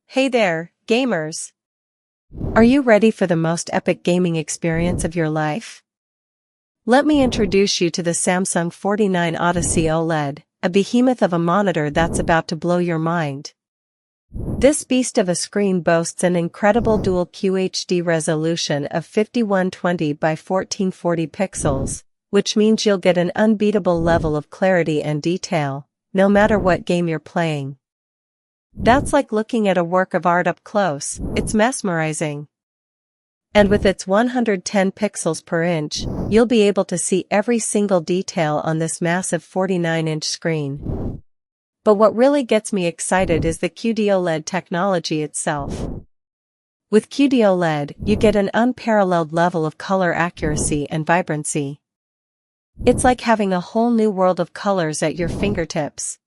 Hey there, gamers! Are you ready for the most epic gaming experience of your life? Let me introduce you to the Samsung 49 Odyssey OLED, a behemoth of a monitor that's about to blow your mind. This beast of a screen boasts an incredible Dual QHD resolution of 5120 by 1440 pixels, which means you'll get an unbeatable level of clarity and detail, no matter what game you're playing. That's like looking at a work of art up close. It's mesmerizing. And with its 110 pixels per inch, you'll be able to see every single detail on this massive 49-inch screen. But what really gets me excited is the QD-OLED technology itself. With QD-OLED, you get an unparalleled level of color accuracy and vibrancy. It's like having a whole new world of colors at your fingertips.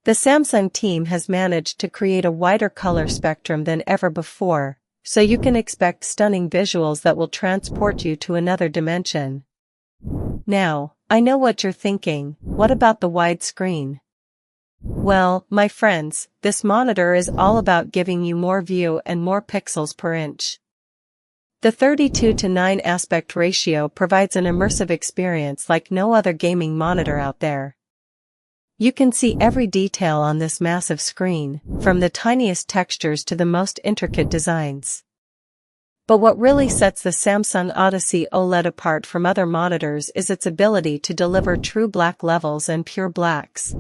The Samsung team has managed to create a wider color spectrum than ever before, so you can expect stunning visuals that will transport you to another dimension. Now, I know what you're thinking, what about the wide screen? Well, my friends, this monitor is all about giving you more view and more pixels per inch. The 32:9 aspect ratio provides an immersive experience like no other gaming monitor out there. You can see every detail on this massive screen, from the tiniest textures to the most intricate designs. But what really sets the Samsung Odyssey OLED apart from other monitors is its ability to deliver true black levels and pure blacks.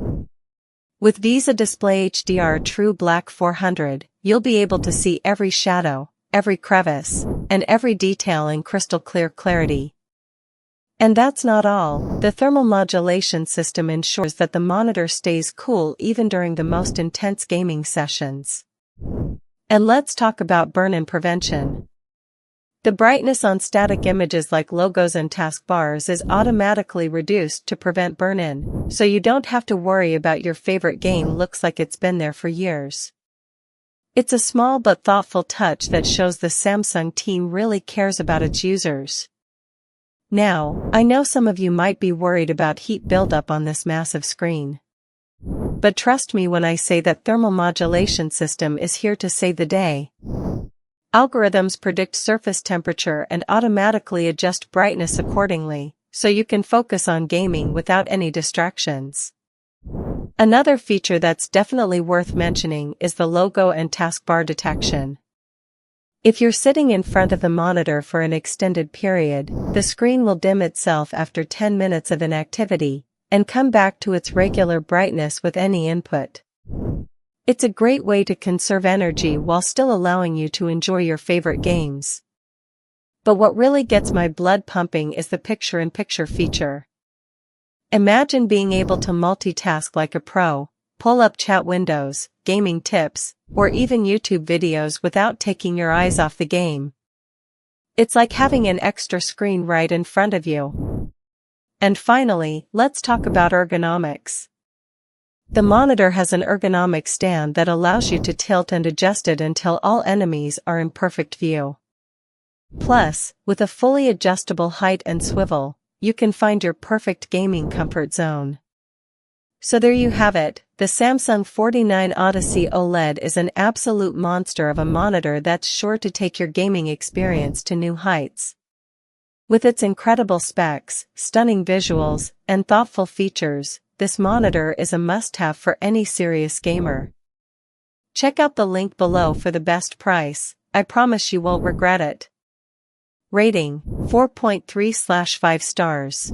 With VISA Display HDR True Black 400, you'll be able to see every shadow, every crevice, and every detail in crystal clear clarity. And that's not all. The thermal modulation system ensures that the monitor stays cool even during the most intense gaming sessions. And let's talk about burn-in prevention. The brightness on static images like logos and taskbars is automatically reduced to prevent burn-in, so you don't have to worry about your favorite game looks like it's been there for years. It's a small but thoughtful touch that shows the Samsung team really cares about its users. Now, I know some of you might be worried about heat buildup on this massive screen. But trust me when I say that thermal modulation system is here to save the day. Algorithms predict surface temperature and automatically adjust brightness accordingly, so you can focus on gaming without any distractions. Another feature that's definitely worth mentioning is the logo and taskbar detection. If you're sitting in front of the monitor for an extended period, the screen will dim itself after 10 minutes of inactivity, and come back to its regular brightness with any input. It's a great way to conserve energy while still allowing you to enjoy your favorite games. But what really gets my blood pumping is the picture-in-picture feature. Imagine being able to multitask like a pro, pull up chat windows, gaming tips, or even YouTube videos without taking your eyes off the game. It's like having an extra screen right in front of you. And finally, let's talk about ergonomics. The monitor has an ergonomic stand that allows you to tilt and adjust it until all enemies are in perfect view. Plus, with a fully adjustable height and swivel, you can find your perfect gaming comfort zone. So there you have it, the Samsung 49 Odyssey OLED is an absolute monster of a monitor that's sure to take your gaming experience to new heights. With its incredible specs, stunning visuals, and thoughtful features, this monitor is a must-have for any serious gamer. Check out the link below for the best price, I promise you won't regret it. Rating, 4.3/5 stars.